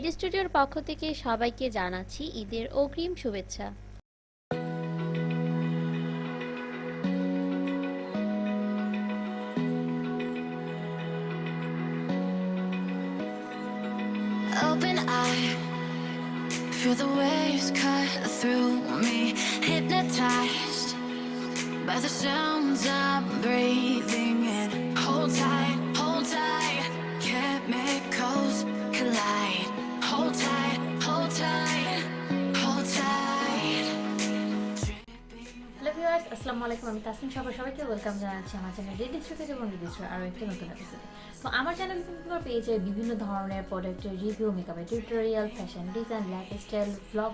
Ready স্টুডিওর পক্ষ থেকে সবাইকে জানাচ্ছি ঈদের অগ্রিম শুভেচ্ছা। Open eye, feel the waves cut through me, hypnotized by the sounds I'm breathing in. Hold tight, chemicals collide. Hold tight, hold tight, hold tight. Hello viewers, আসসালামু আলাইকুম। আমি তাসনিম, সবাইকে ওয়েলকাম জানাচ্ছি আমার চ্যানেল রেডি স্টুডিও এবং ready studio আরও একটি নতুন এপিসোডে। তো আমার চ্যানেল কিন্তু পেয়ে যায় বিভিন্ন ধরনের প্রোডাক্টের রিভিউ, মেকআপের tutorial, fashion design, lifestyle, blog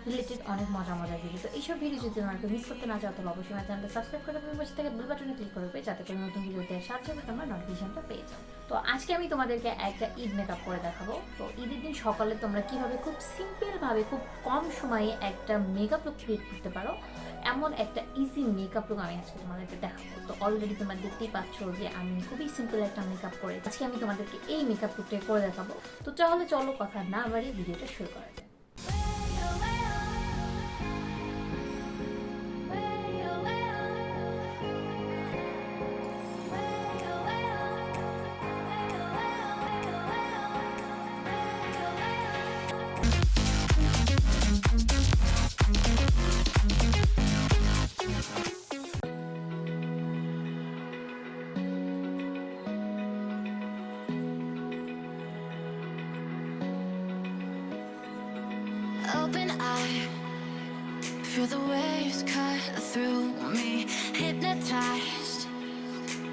related অনেক মজার ভিডিও। তো এইসব ভিডিও যদি তোমাকে মিস করতে না চাও তাহলে অবশ্যই আমার চ্যানেলটা সাবস্ক্রাইব করে তুমি বসে থেকে বেল বাটনে ক্লিক করবে, যাতে করে নতুন ভিডিও দেওয়ার সাথে সাথে তোমরা নোটিফিকেশনটা পেয়ে যাও। তো আজকে আমি তোমাদেরকে একটা ঈদ মেকআপ করে দেখাবো। তো ঈদের দিন সকালে তোমরা কীভাবে খুব সিম্পলভাবে খুব কম সময়ে একটা মেকআপ লুক ক্রিয়েট করতে পারো, এমন একটা ইজি মেকআপ লুক আমি আজকে তোমাদেরকে দেখাবো। তো অলরেডি তোমরা দেখতেই পাচ্ছ যে আমি খুবই সিম্পল একটা মেকআপ করে আজকে আমি তোমাদেরকে এই মেকআপ লুকটা করে দেখাবো। তো চলো কথা না বাড়িয়ে ভিডিওটা শুরু করা যায়। Open eye, feel the waves cut through me, hypnotized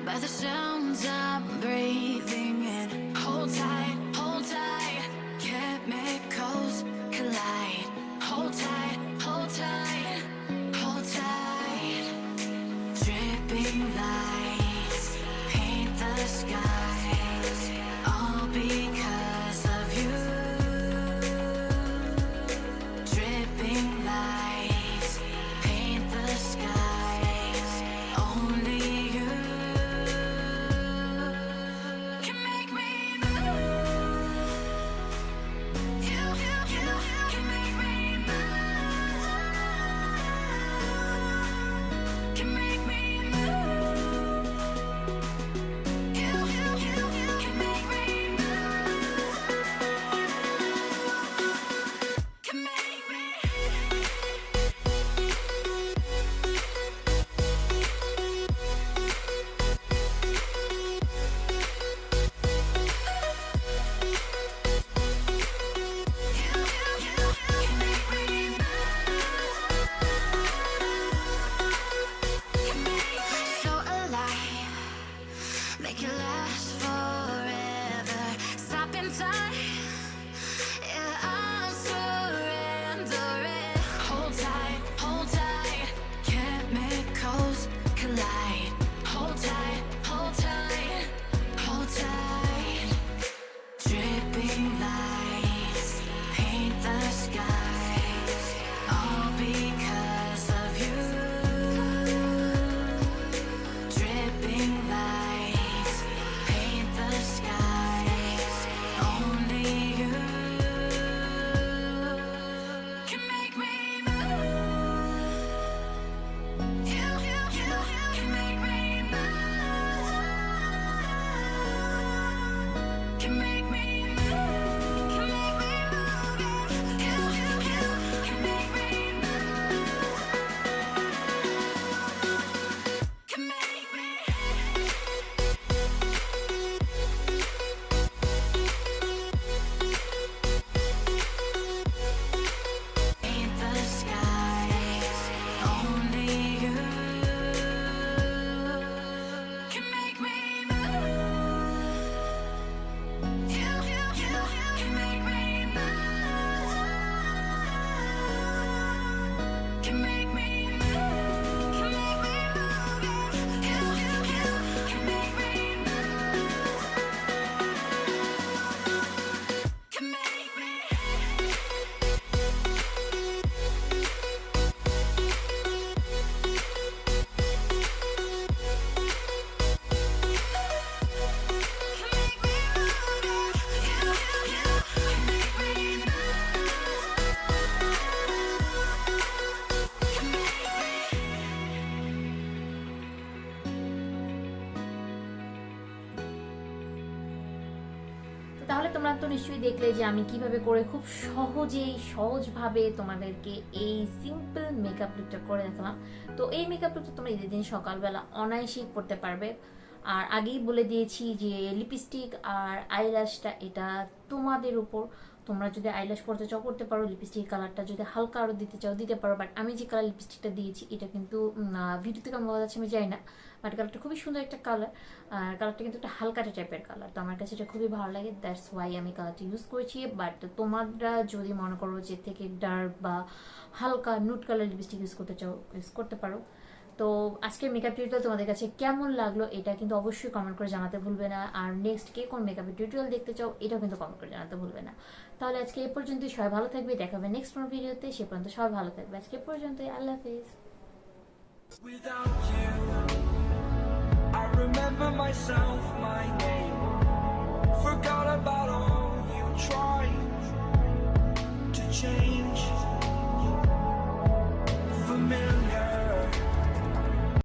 by the sounds I'm breathing in. Hold tight, chemicals collide. Hold tight, hold tight. Dripping lights paint the skies, all because of you. Dripping lights paint the skies, only you can make me move. You তাহলে তোমরা তো নিশ্চয়ই দেখলে যে আমি কিভাবে করে খুব সহজভাবে তোমাদেরকে এই সিম্পল মেকআপ লুকটা করে দেখালাম। তো এই মেকআপ লুকটা তোমরা ঈদের দিন সকালবেলা অনায়াসেই করতে পারবে। আর আগেই বলে দিয়েছি যে লিপস্টিক আর আইল্যাশটা এটা তোমাদের উপর, তোমরা যদি আইল্যাশ করতে চাও করতে পারো, লিপস্টিক কালারটা যদি হালকা আরও দিতে চাও দিতে পারো। বাট আমি যে কালার লিপস্টিকটা দিয়েছি এটা কিন্তু ভিডিওতে কেমন বোঝা যাচ্ছে আমি জানি না, বাট কালারটা খুবই সুন্দর একটা কালার। আর কালারটা কিন্তু একটা হালকাটা টাইপের কালার, তো আমার কাছে এটা খুবই ভালো লাগে, দ্যাটস ওয়াই আমি কালারটা ইউজ করেছি। বাট তোমরা যদি মনে করো যে থেকে ডার্ক বা হালকা নুড কালার লিপস্টিক ইউজ করতে চাও ইউজ করতে পারো। তো আজকের মেকআপ টিউটোরিয়াল তোমাদের কাছে কেমন লাগলো এটা কিন্তু অবশ্যই কমেন্ট করে জানাতে ভুলবে না। আর নেক্সট কে কোন মেকআপের টিউটোরিয়াল দেখতে চাও এটাও কিন্তু কমেন্ট করে জানাতে ভুলবে না। তাহলে আজকে এই পর্যন্ত, সবাই ভালো থাকবে, দেখা হবে নেক্সট কোন ভিডিওতে, সে পর্যন্ত সবাই ভালো থাকবে। আজকে এই পর্যন্তই, আল্লাহ হাফেজ। Without you, I remember myself, my name. Forgot about all you tried.